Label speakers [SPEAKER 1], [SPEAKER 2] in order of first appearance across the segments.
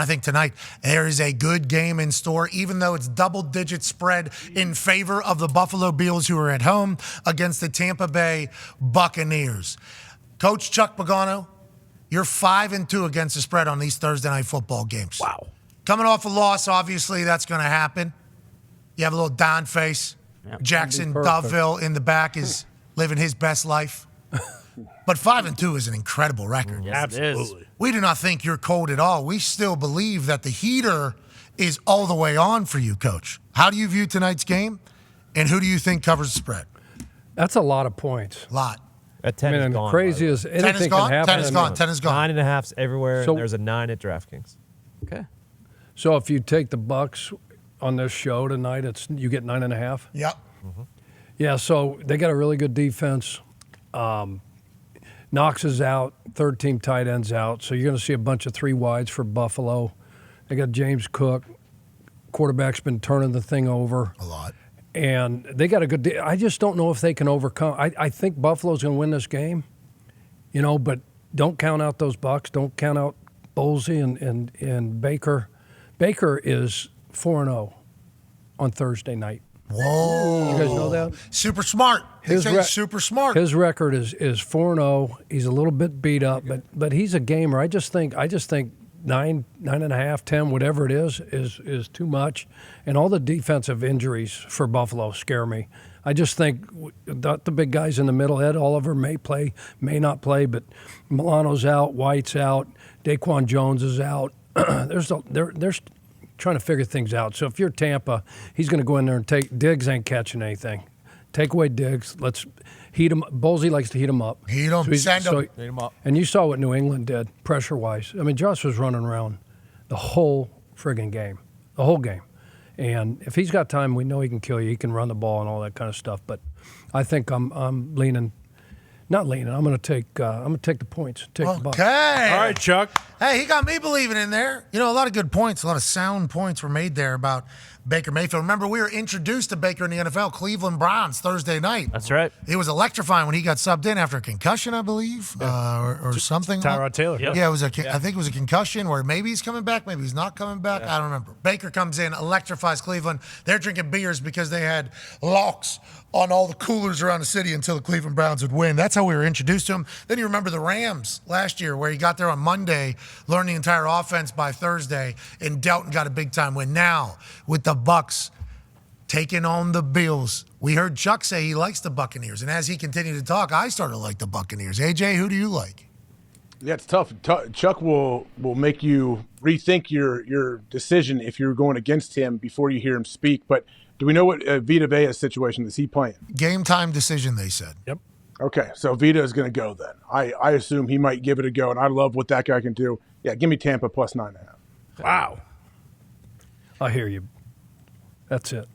[SPEAKER 1] I think tonight there is a good game in store, even though it's double-digit spread in favor of the Buffalo Bills, who are at home against the Tampa Bay Buccaneers. Coach Chuck Pagano, you're 5-2 against the spread on these Thursday night football games.
[SPEAKER 2] Wow.
[SPEAKER 1] Coming off a loss, obviously that's going to happen. You have a little Dahn face. Yep. Jackson Doveville in the back is living his best life. But 5-2 is an incredible record.
[SPEAKER 2] Yes, absolutely.
[SPEAKER 1] We do not think you're cold at all. We still believe that the heater is all the way on for you, Coach. How do you view tonight's game, and who do you think covers the spread?
[SPEAKER 3] That's a lot of points.
[SPEAKER 1] Lot.
[SPEAKER 4] At 10 is gone.
[SPEAKER 3] Crazy as anything can happen.
[SPEAKER 1] 10 is gone. 10 is gone.
[SPEAKER 4] 9.5's everywhere,
[SPEAKER 3] So-
[SPEAKER 4] and there's a 9 at DraftKings.
[SPEAKER 2] Okay.
[SPEAKER 3] So if you take the Bucks on this show tonight, you get 9.5.
[SPEAKER 1] Yep.
[SPEAKER 3] Mm-hmm. Yeah. So they got a really good defense. Knox is out. Third-team tight ends out. So you're going to see a bunch of 3 wides for Buffalo. They got James Cook. Quarterback's been turning the thing over
[SPEAKER 1] a lot.
[SPEAKER 3] And they got a good I just don't know if they can overcome. I think Buffalo's going to win this game, but don't count out those Bucks. Don't count out Bolsey and Baker. Baker is 4-0 on Thursday night.
[SPEAKER 1] Whoa.
[SPEAKER 3] You guys know that?
[SPEAKER 1] Super smart. He's super smart.
[SPEAKER 3] His record is 4-0. He's a little bit beat up, but he's a gamer. I just think 9.5, 10, whatever it is too much. And all the defensive injuries for Buffalo scare me. I just think the big guys in the middle, Ed Oliver may play, may not play, but Milano's out, White's out, Daquan Jones is out. They're trying to figure things out. So if you're Tampa, he's going to go in there and take Diggs ain't catching anything. Take away Diggs. Let's heat him. Bolsey likes to heat him up.
[SPEAKER 1] Heat him. Send him.
[SPEAKER 4] Heat him up.
[SPEAKER 3] And you saw what New England did pressure-wise. I mean, Josh was running around the whole friggin' game, the whole game. And if he's got time, we know he can kill you. He can run the ball and all that kind of stuff. But I think I'm leaning. Not leaning. I'm going to take the points. Take the Bucks.
[SPEAKER 1] Okay.
[SPEAKER 2] All right, Chuck.
[SPEAKER 1] Hey, he got me believing in there. A lot of good points, a lot of sound points were made there about Baker Mayfield. Remember, we were introduced to Baker in the NFL, Cleveland Browns, Thursday night.
[SPEAKER 4] That's right.
[SPEAKER 1] It was electrifying when he got subbed in after a concussion, I believe, or something.
[SPEAKER 2] Tyrod Taylor.
[SPEAKER 1] Yep. Yeah, I think it was a concussion where maybe he's coming back, maybe he's not coming back. Yeah. I don't remember. Baker comes in, electrifies Cleveland. They're drinking beers because they had locks on all the coolers around the city until the Cleveland Browns would win. That's how we were introduced to him. Then you remember the Rams last year where he got there on Monday, learned the entire offense by Thursday, and Delton got a big-time win. Now, with the Bucks taking on the Bills, we heard Chuck say he likes the Buccaneers. And as he continued to talk, I started to like the Buccaneers. AJ, who do you like?
[SPEAKER 5] Yeah, it's tough. Chuck will make you rethink your decision if you're going against him before you hear him speak. But do we know what Vita Vea's situation is? He playing?
[SPEAKER 1] Game time decision, they said.
[SPEAKER 3] Yep.
[SPEAKER 5] Okay, so Vita is going to go then. I assume he might give it a go, and I love what that guy can do. Yeah, give me Tampa plus 9.5.
[SPEAKER 2] Wow.
[SPEAKER 3] I hear you. That's it.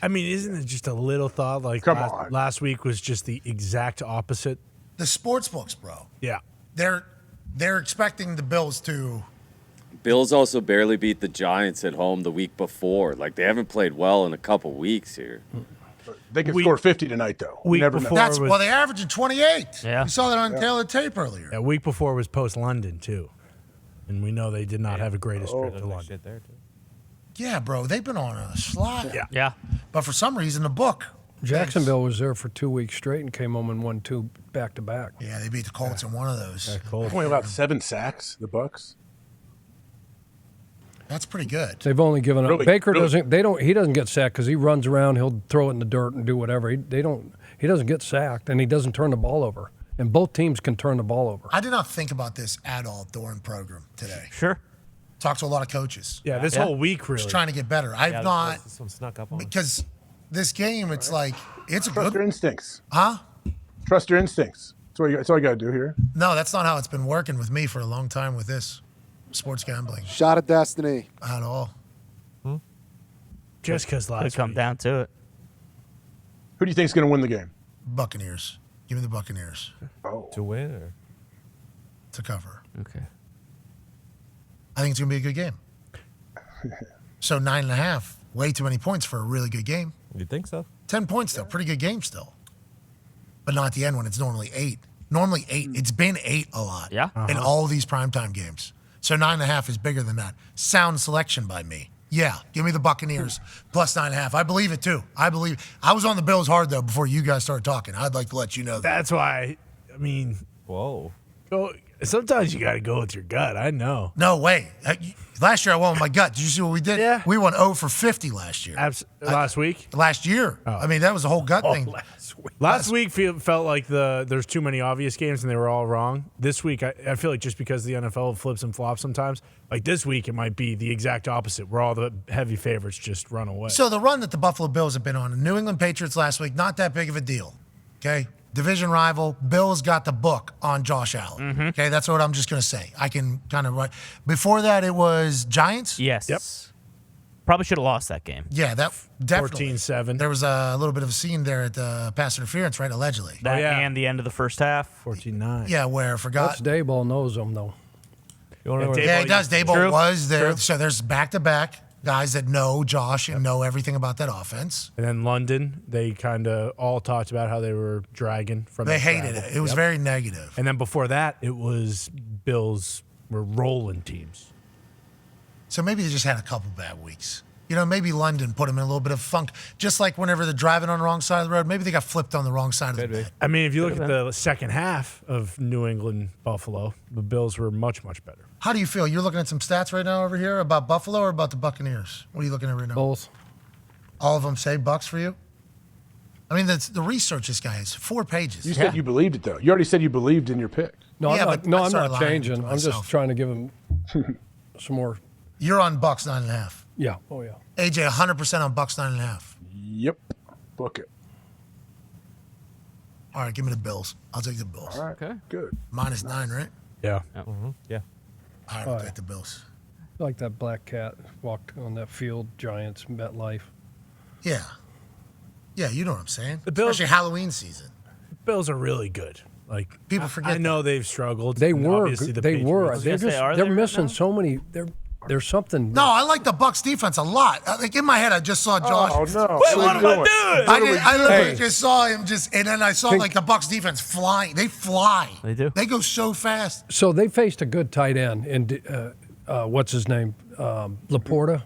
[SPEAKER 2] I mean, isn't it just a little thought? Like
[SPEAKER 5] Come on.
[SPEAKER 2] Last week was just the exact opposite.
[SPEAKER 1] The sports books, bro.
[SPEAKER 2] Yeah.
[SPEAKER 1] They're expecting the Bills to.
[SPEAKER 6] Bills also barely beat the Giants at home the week before. Like, they haven't played well in a couple weeks here.
[SPEAKER 5] They can score 50 tonight, though.
[SPEAKER 2] Week
[SPEAKER 5] Never
[SPEAKER 2] before
[SPEAKER 5] know.
[SPEAKER 1] They averaged 28.
[SPEAKER 4] Yeah.
[SPEAKER 1] You saw that on tailored tape earlier.
[SPEAKER 2] Yeah, week before was post-London, too. And we know they did not have a greatest trip to London.
[SPEAKER 4] There too.
[SPEAKER 1] Yeah, bro, they've been on a slide.
[SPEAKER 4] Yeah.
[SPEAKER 1] But for some reason, the book.
[SPEAKER 3] Jacksonville was there for 2 weeks straight and came home and won 2 back-to-back.
[SPEAKER 1] Yeah, they beat the Colts in one of those.
[SPEAKER 5] Only allowed 7 sacks, the Bucks.
[SPEAKER 1] That's pretty good.
[SPEAKER 3] They've only given up.
[SPEAKER 5] Really?
[SPEAKER 3] Baker
[SPEAKER 5] Really?
[SPEAKER 3] doesn't. He doesn't get sacked because he runs around. He'll throw it in the dirt and do whatever. He doesn't get sacked, and he doesn't turn the ball over. And both teams can turn the ball over.
[SPEAKER 1] I did not think about this at all during program today.
[SPEAKER 4] Sure.
[SPEAKER 1] Talked to a lot of coaches.
[SPEAKER 2] Yeah, this whole week, really.
[SPEAKER 1] Just trying to get better. I've not
[SPEAKER 4] This one snuck up on us.
[SPEAKER 1] because this game, it's like it's a
[SPEAKER 5] Trust your
[SPEAKER 1] good.
[SPEAKER 5] instincts.
[SPEAKER 1] Huh?
[SPEAKER 5] Trust your instincts. That's all you got to do here.
[SPEAKER 1] No, that's not how it's been working with me for a long time with this sports gambling
[SPEAKER 7] Shot at destiny.
[SPEAKER 1] at all.
[SPEAKER 2] Just because
[SPEAKER 4] Could
[SPEAKER 2] last
[SPEAKER 4] come
[SPEAKER 2] week.
[SPEAKER 4] down to it.
[SPEAKER 5] Who do you think is going to win the game?
[SPEAKER 1] Buccaneers. Give me the Buccaneers
[SPEAKER 5] Oh,
[SPEAKER 4] To win or?
[SPEAKER 1] to cover.
[SPEAKER 4] Okay.
[SPEAKER 1] I think it's going to be a good game. So 9.5, way too many points for a really good game.
[SPEAKER 4] You think so?
[SPEAKER 1] 10 points though, pretty good game still. But not at the end when it's normally 8. Normally 8. It's been 8 a lot.
[SPEAKER 4] Yeah.
[SPEAKER 1] In all these primetime games. So 9.5 is bigger than that. Sound selection by me. Yeah, give me the Buccaneers plus 9.5. I believe it too. I was on the Bills hard though before you guys started talking. I'd like to let you know that.
[SPEAKER 2] That's why. I mean,
[SPEAKER 4] Whoa.
[SPEAKER 2] sometimes you got to go with your gut. I know.
[SPEAKER 1] No way. Last year I won with my gut. Did you see what we did?
[SPEAKER 2] Yeah.
[SPEAKER 1] We won 0 for 50 last year.
[SPEAKER 2] Last week.
[SPEAKER 1] Last year. I mean, that was a whole gut thing.
[SPEAKER 2] Last week felt like there's too many obvious games and they were all wrong. This week, I feel like just because the NFL flips and flops sometimes, like this week it might be the exact opposite, where all the heavy favorites just run away.
[SPEAKER 1] So the run that the Buffalo Bills have been on, the New England Patriots last week, not that big of a deal. Okay? Division rival. Bills got the book on Josh Allen. Okay? That's what I'm just going to say. I can kind of write. Before that, it was Giants?
[SPEAKER 7] Yes.
[SPEAKER 2] Yep.
[SPEAKER 7] Probably should have lost that game.
[SPEAKER 1] Yeah, that definitely.
[SPEAKER 2] 14-7.
[SPEAKER 1] There was a little bit of a scene there at the pass interference, right? Allegedly.
[SPEAKER 7] That
[SPEAKER 2] yeah.
[SPEAKER 7] and the end of the first half.
[SPEAKER 2] 14-9.
[SPEAKER 1] Yeah, where I forgot.
[SPEAKER 3] That's Dayball knows them, though.
[SPEAKER 4] You wanna know where-
[SPEAKER 1] Yeah, he does. Daboll
[SPEAKER 7] True.
[SPEAKER 1] was there.
[SPEAKER 7] True.
[SPEAKER 1] So there's back-to-back guys that know Josh and know everything about that offense.
[SPEAKER 2] And then London, they kind of all talked about how they were dragging from.
[SPEAKER 1] They
[SPEAKER 2] the
[SPEAKER 1] hated
[SPEAKER 2] travel.
[SPEAKER 1] it. It was
[SPEAKER 2] Yep.
[SPEAKER 1] very negative.
[SPEAKER 2] And then before that, it was Bills were rolling teams.
[SPEAKER 1] So maybe they just had a couple bad weeks. You know, maybe London put them in a little bit of funk. Just like whenever they're driving on the wrong side of the road, maybe they got flipped on the wrong side of the bed.
[SPEAKER 2] I mean, if you look at the second half of New England Buffalo, the Bills were much, much better.
[SPEAKER 1] How do you feel? You're looking at some stats right now over here about Buffalo or about the Buccaneers? What are you looking at right now?
[SPEAKER 3] Both.
[SPEAKER 1] All of them say Bucks for you? I mean, the research this guy has 4 pages.
[SPEAKER 5] You said you believed it, though. You already said you believed in your pick.
[SPEAKER 3] No,
[SPEAKER 1] Yeah,
[SPEAKER 3] I'm
[SPEAKER 1] but
[SPEAKER 3] not,
[SPEAKER 1] I
[SPEAKER 3] I'm
[SPEAKER 1] started
[SPEAKER 3] not
[SPEAKER 1] lying
[SPEAKER 3] changing.
[SPEAKER 1] to
[SPEAKER 3] I'm just
[SPEAKER 1] myself.
[SPEAKER 3] trying to give him some more.
[SPEAKER 1] You're on Bucks 9.5.
[SPEAKER 3] Yeah. Oh, yeah.
[SPEAKER 1] AJ, 100% on Bucks 9.5.
[SPEAKER 5] Yep. Book it.
[SPEAKER 1] All right, give me the Bills. I'll take the Bills.
[SPEAKER 5] All right.
[SPEAKER 7] Okay.
[SPEAKER 5] Good.
[SPEAKER 1] -9, right?
[SPEAKER 2] Yeah.
[SPEAKER 4] Yeah.
[SPEAKER 1] All right, I'll take the Bills.
[SPEAKER 3] Like that black cat walked on that field, Giants, MetLife.
[SPEAKER 1] Yeah. Yeah, you know what I'm saying.
[SPEAKER 2] The Bills-
[SPEAKER 1] Especially Halloween season.
[SPEAKER 2] Bills are really good. Like
[SPEAKER 1] People forget
[SPEAKER 2] I know they've struggled.
[SPEAKER 3] They
[SPEAKER 2] and
[SPEAKER 3] were.
[SPEAKER 2] obviously the
[SPEAKER 3] They were.
[SPEAKER 2] Patriots-
[SPEAKER 3] They're
[SPEAKER 7] gonna say,
[SPEAKER 3] just.
[SPEAKER 7] are
[SPEAKER 3] They're
[SPEAKER 7] they right
[SPEAKER 3] missing
[SPEAKER 7] now?
[SPEAKER 3] so many. There's something.
[SPEAKER 1] No, I like the Bucks defense a lot. Like in my head, I just saw Josh.
[SPEAKER 5] Oh, no.
[SPEAKER 2] Wait, what am I doing?
[SPEAKER 1] I literally just saw him and then I saw like the Bucks defense flying. They fly.
[SPEAKER 7] They do.
[SPEAKER 1] They go so fast.
[SPEAKER 3] So they faced a good tight end in what's his name, Laporta,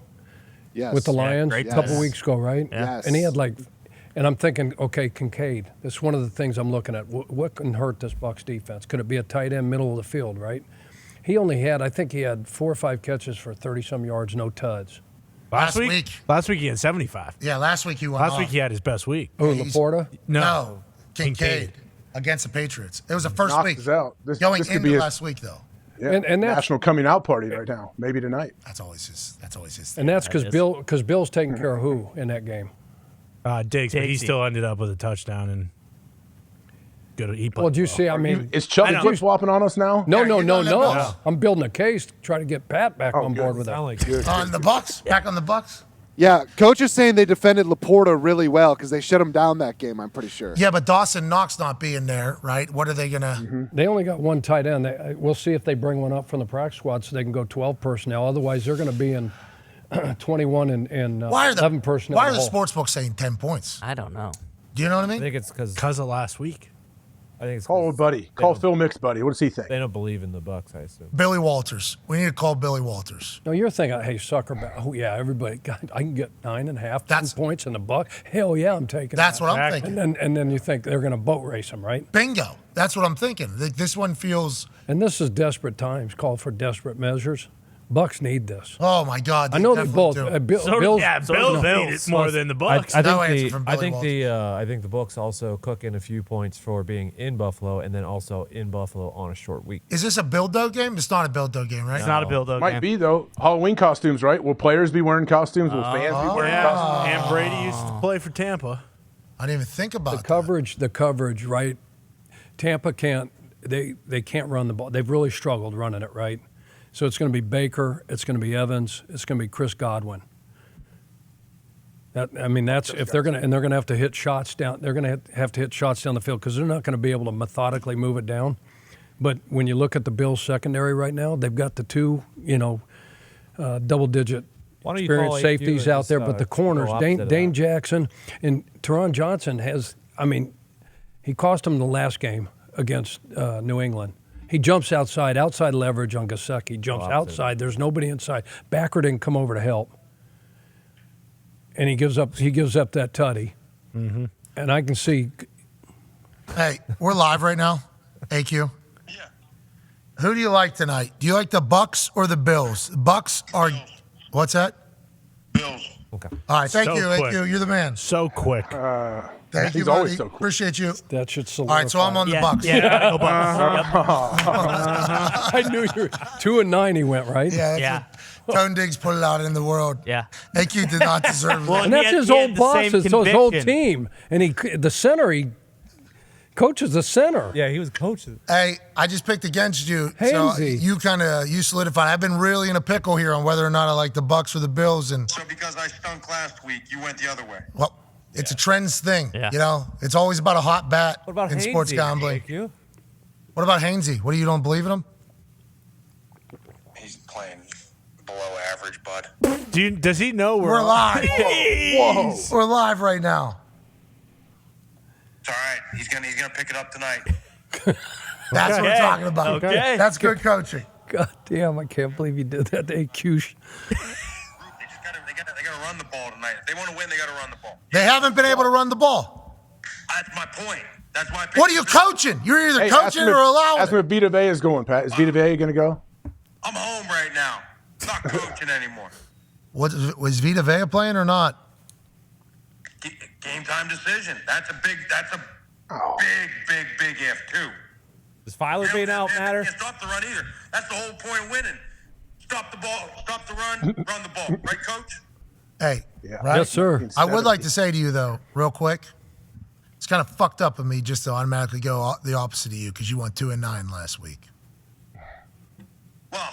[SPEAKER 8] Yes.
[SPEAKER 3] with the Lions
[SPEAKER 7] great
[SPEAKER 3] a couple
[SPEAKER 8] tight end.
[SPEAKER 3] weeks ago, right?
[SPEAKER 8] Yes.
[SPEAKER 3] And he had and I'm thinking, okay, Kincaid. That's one of the things I'm looking at. What can hurt this Bucks defense? Could it be a tight end, middle of the field, right? He only had, I think he had 4 or 5 catches for 30-some yards, no tuds.
[SPEAKER 2] Last
[SPEAKER 1] Last
[SPEAKER 2] week?
[SPEAKER 1] week.
[SPEAKER 2] Last week he had 75.
[SPEAKER 1] Yeah, last week he went
[SPEAKER 2] Last
[SPEAKER 1] off.
[SPEAKER 2] week he had his best week.
[SPEAKER 3] Oh,
[SPEAKER 1] He's-
[SPEAKER 3] Laporta?
[SPEAKER 1] No, Kincaid
[SPEAKER 2] Kincaid.
[SPEAKER 1] against the Patriots. It was the first
[SPEAKER 5] Knocked
[SPEAKER 1] week.
[SPEAKER 5] us out. This
[SPEAKER 1] Going
[SPEAKER 5] could be
[SPEAKER 1] into
[SPEAKER 5] his
[SPEAKER 1] last week though.
[SPEAKER 5] yeah,
[SPEAKER 3] And that's-
[SPEAKER 5] national coming out party right now. Maybe tonight.
[SPEAKER 1] That's always his.
[SPEAKER 3] And that's because
[SPEAKER 7] is.
[SPEAKER 3] Bill's taking care of who in that game?
[SPEAKER 2] Diggs, but he
[SPEAKER 7] Diggsy.
[SPEAKER 2] still ended up with a touchdown and good. He played
[SPEAKER 3] Well, do you
[SPEAKER 2] well.
[SPEAKER 3] see? I mean,
[SPEAKER 5] Is Chubb
[SPEAKER 2] I know.
[SPEAKER 5] flip flopping on us now?
[SPEAKER 3] no.
[SPEAKER 1] you're going to Bills.
[SPEAKER 3] I'm building a case to try to get Pat back on
[SPEAKER 5] good.
[SPEAKER 3] board with
[SPEAKER 4] Sound
[SPEAKER 3] that.
[SPEAKER 4] like good.
[SPEAKER 1] On the Bucks. Back on the Bucks.
[SPEAKER 8] Yeah, coach is saying they defended Laporta really well because they shut him down that game, I'm pretty sure.
[SPEAKER 1] Yeah, but Dawson Knox not being there, right? What are they gonna?
[SPEAKER 3] They only got one tight end. We'll see if they bring one up from the practice squad so they can go 12 personnel. Otherwise, they're going to be in 21 and
[SPEAKER 1] Why are the
[SPEAKER 3] 11 personnel.
[SPEAKER 1] Why are
[SPEAKER 3] in
[SPEAKER 1] the
[SPEAKER 3] the hole.
[SPEAKER 1] sports books saying 10 points?
[SPEAKER 7] I don't know.
[SPEAKER 1] Do you know what I
[SPEAKER 4] I
[SPEAKER 1] mean?
[SPEAKER 4] think it's because
[SPEAKER 2] Because of last week.
[SPEAKER 5] Call old buddy. Call Phil Mix buddy. What does he think?
[SPEAKER 4] they don't believe in the Bucks. I assume.
[SPEAKER 1] Billy Walters. We need to call Billy Walters.
[SPEAKER 3] No, you're thinking, hey, sucker. Oh, yeah, everybody. God, I can get 9.5, 10
[SPEAKER 1] That's-
[SPEAKER 3] points in the buck. Hell yeah, I'm taking
[SPEAKER 1] That's
[SPEAKER 3] that.
[SPEAKER 1] what I'm
[SPEAKER 2] Exactly.
[SPEAKER 1] thinking.
[SPEAKER 3] And then you think they're going to boat race him, right?
[SPEAKER 1] Bingo. That's what I'm thinking. This one feels.
[SPEAKER 3] And this is desperate times. Call for desperate measures. Bucks need this.
[SPEAKER 1] Oh my God.
[SPEAKER 3] I know they
[SPEAKER 1] definitely
[SPEAKER 3] both.
[SPEAKER 1] do.
[SPEAKER 3] Bills.
[SPEAKER 2] Bills need it more than the Bucks.
[SPEAKER 4] I
[SPEAKER 1] No
[SPEAKER 4] think
[SPEAKER 1] answer
[SPEAKER 4] the
[SPEAKER 1] from
[SPEAKER 4] I
[SPEAKER 1] Billy
[SPEAKER 4] think I think the Bucks also cook in a few points for being in Buffalo and then also in Buffalo on a short week.
[SPEAKER 1] Is this a Build-O game? It's not a Build-O game, right?
[SPEAKER 7] It's not a build-up
[SPEAKER 5] Might
[SPEAKER 7] game.
[SPEAKER 5] be though. Halloween costumes, right? Will players be wearing costumes? Will fans be wearing costumes?
[SPEAKER 2] Yeah, and Brady used to play for Tampa.
[SPEAKER 1] I didn't even think about
[SPEAKER 3] The coverage, right? Tampa can't. They can't run the ball. They've really struggled running it, right? So it's going to be Baker. It's going to be Evans. It's going to be Chris Godwin. That's if they're going to, and they're going to have to hit shots down. They're going to have to hit shots down the field because they're not going to be able to methodically move it down. But when you look at the Bills secondary right now, they've got the two, double-digit
[SPEAKER 4] Why don't you call
[SPEAKER 3] experienced
[SPEAKER 4] AQ
[SPEAKER 3] safeties
[SPEAKER 4] and
[SPEAKER 3] out there.
[SPEAKER 4] just,
[SPEAKER 3] But the
[SPEAKER 4] go
[SPEAKER 3] corners,
[SPEAKER 4] opposite of
[SPEAKER 3] Dane
[SPEAKER 4] that?
[SPEAKER 3] Jackson and Teron Johnson has. I mean, he cost them the last game against New England. He jumps outside leverage on Gesicki. Jumps
[SPEAKER 4] opposite.
[SPEAKER 3] outside. There's nobody inside. Backer didn't come over to help, and he gives up that tutty. Mm-hmm. And I can see.
[SPEAKER 1] Hey, we're live right now. AQ. Yeah. Who do you like tonight? Do you like the Bucks or the Bills? Bucks are. What's that?
[SPEAKER 9] Bills.
[SPEAKER 4] Okay.
[SPEAKER 1] All right. Thank
[SPEAKER 2] So
[SPEAKER 1] you,
[SPEAKER 2] quick.
[SPEAKER 1] AQ. You're the man.
[SPEAKER 2] So quick.
[SPEAKER 1] Thank you,
[SPEAKER 5] he's always
[SPEAKER 1] buddy.
[SPEAKER 5] so cool.
[SPEAKER 1] Appreciate you.
[SPEAKER 3] That should
[SPEAKER 1] All
[SPEAKER 3] solidify.
[SPEAKER 1] right, so I'm on the
[SPEAKER 7] Yeah,
[SPEAKER 1] Bucks.
[SPEAKER 7] yeah, gotta go Bucks.
[SPEAKER 3] I knew you were 2-9. He went right.
[SPEAKER 1] Yeah, that's
[SPEAKER 7] Yeah.
[SPEAKER 1] what Tone Diggs put it out in the world.
[SPEAKER 7] Yeah.
[SPEAKER 1] AQ did not deserve
[SPEAKER 7] Well,
[SPEAKER 1] it.
[SPEAKER 3] And that's
[SPEAKER 7] He had-
[SPEAKER 3] his
[SPEAKER 7] he had
[SPEAKER 3] old
[SPEAKER 7] the
[SPEAKER 3] boss.
[SPEAKER 7] same
[SPEAKER 3] It's his whole
[SPEAKER 7] conviction.
[SPEAKER 3] team, and he coaches the center.
[SPEAKER 4] Yeah, he was coaching.
[SPEAKER 1] Hey, I just picked against you, so
[SPEAKER 3] Hainsey.
[SPEAKER 1] you solidified. I've been really in a pickle here on whether or not I like the Bucks or the Bills, and
[SPEAKER 9] So because I stunk last week, you went the other way.
[SPEAKER 1] well, it's a trends thing.
[SPEAKER 7] Yeah.
[SPEAKER 1] You know, it's always about a hot bat
[SPEAKER 4] What about
[SPEAKER 1] in sports
[SPEAKER 4] Hainsey?
[SPEAKER 1] gambling.
[SPEAKER 4] AQ?
[SPEAKER 1] What about Hainsey? What do you don't believe in him?
[SPEAKER 9] He's playing below average, bud.
[SPEAKER 2] Does he know
[SPEAKER 1] We're live.
[SPEAKER 2] Whoa.
[SPEAKER 1] We're live right now.
[SPEAKER 9] It's all right. He's gonna pick it up tonight.
[SPEAKER 1] That's what we're talking about.
[SPEAKER 7] Okay.
[SPEAKER 1] That's good coaching.
[SPEAKER 3] God damn! I can't believe you did that to AQ.
[SPEAKER 9] They gotta run the ball tonight. If they want to win, they gotta run the ball.
[SPEAKER 1] They haven't been able to run the ball.
[SPEAKER 9] That's my point. That's why.
[SPEAKER 1] What are you coaching? You're either
[SPEAKER 5] Hey, ask
[SPEAKER 1] coaching
[SPEAKER 5] him
[SPEAKER 1] or allowing
[SPEAKER 5] Ask him
[SPEAKER 1] it.
[SPEAKER 5] if Vita Vea is going, Pat. Is Vita Vea going to go?
[SPEAKER 9] I'm home right now. I'm not coaching anymore.
[SPEAKER 1] Was Vita Vea playing or not?
[SPEAKER 9] Game time decision. That's a big if too.
[SPEAKER 4] Does Filer being out matter?
[SPEAKER 9] Can't stop the run either. That's the whole point of winning. Stop the ball. Stop the run. Run the ball. Right, coach?
[SPEAKER 1] Hey,
[SPEAKER 5] Yeah.
[SPEAKER 1] right?
[SPEAKER 3] Yes, sir.
[SPEAKER 1] I would like to say to you, though, real quick, it's kind of fucked up of me just to automatically go the opposite of you because you went 2-9 last week.
[SPEAKER 9] Well,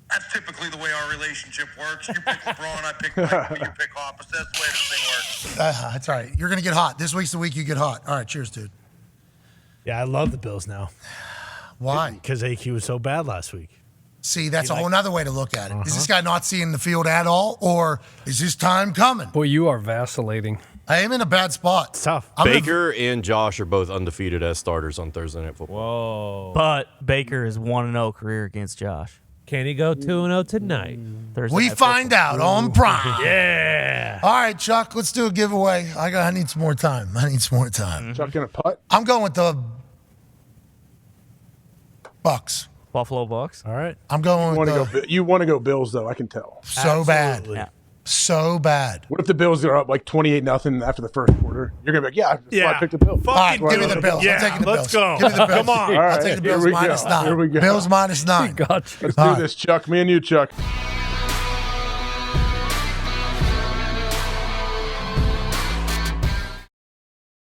[SPEAKER 9] that's typically the way our relationship works. You pick LeBron, I pick Michael, you pick opposite. That's the way this thing works.
[SPEAKER 1] That's all right. You're going to get hot. This week's the week you get hot. All right, cheers, dude.
[SPEAKER 2] Yeah, I love the Bills now
[SPEAKER 1] Why?
[SPEAKER 2] because AQ was so bad last week.
[SPEAKER 1] See, that's a whole nother way to look at it. Is this guy not seeing the field at all, or is his time coming?
[SPEAKER 3] Boy, you are vacillating.
[SPEAKER 1] I am in a bad spot.
[SPEAKER 2] It's tough.
[SPEAKER 1] I'm gonna-
[SPEAKER 10] Baker and Josh are both undefeated as starters on Thursday Night Football.
[SPEAKER 4] Whoa.
[SPEAKER 7] But Baker is 1-0 career against Josh.
[SPEAKER 4] Can he go 2-0 tonight?
[SPEAKER 7] Thursday
[SPEAKER 1] we
[SPEAKER 7] Night
[SPEAKER 1] find out on Prime.
[SPEAKER 2] Yeah.
[SPEAKER 1] All right, Chuck, let's do a giveaway. I need some more time.
[SPEAKER 5] Chuck in a putt?
[SPEAKER 1] I'm going with the Bucks.
[SPEAKER 7] Buffalo Bucks.
[SPEAKER 2] All right.
[SPEAKER 1] I'm going with
[SPEAKER 5] You want to go Bills, though, I can tell.
[SPEAKER 1] so bad.
[SPEAKER 2] Absolutely.
[SPEAKER 7] Yeah.
[SPEAKER 1] So bad.
[SPEAKER 5] What if the Bills are up like 28-0 after the first quarter? You're going to be like, that's why I picked the Bills.
[SPEAKER 1] All right,
[SPEAKER 2] Fucking
[SPEAKER 1] give me
[SPEAKER 2] do
[SPEAKER 1] the
[SPEAKER 2] it.
[SPEAKER 1] Bills.
[SPEAKER 2] Yeah,
[SPEAKER 1] I'm taking the
[SPEAKER 2] let's
[SPEAKER 1] Bills.
[SPEAKER 2] go.
[SPEAKER 1] Give me the Bills.
[SPEAKER 2] Come on.
[SPEAKER 5] All
[SPEAKER 1] I'll
[SPEAKER 5] right,
[SPEAKER 1] take the
[SPEAKER 5] here
[SPEAKER 1] Bills
[SPEAKER 5] we
[SPEAKER 1] minus
[SPEAKER 5] go.
[SPEAKER 1] 9.
[SPEAKER 5] Here we go.
[SPEAKER 1] Bills minus 9.
[SPEAKER 3] Gotcha.
[SPEAKER 5] Let's do this, Chuck. Me and you, Chuck.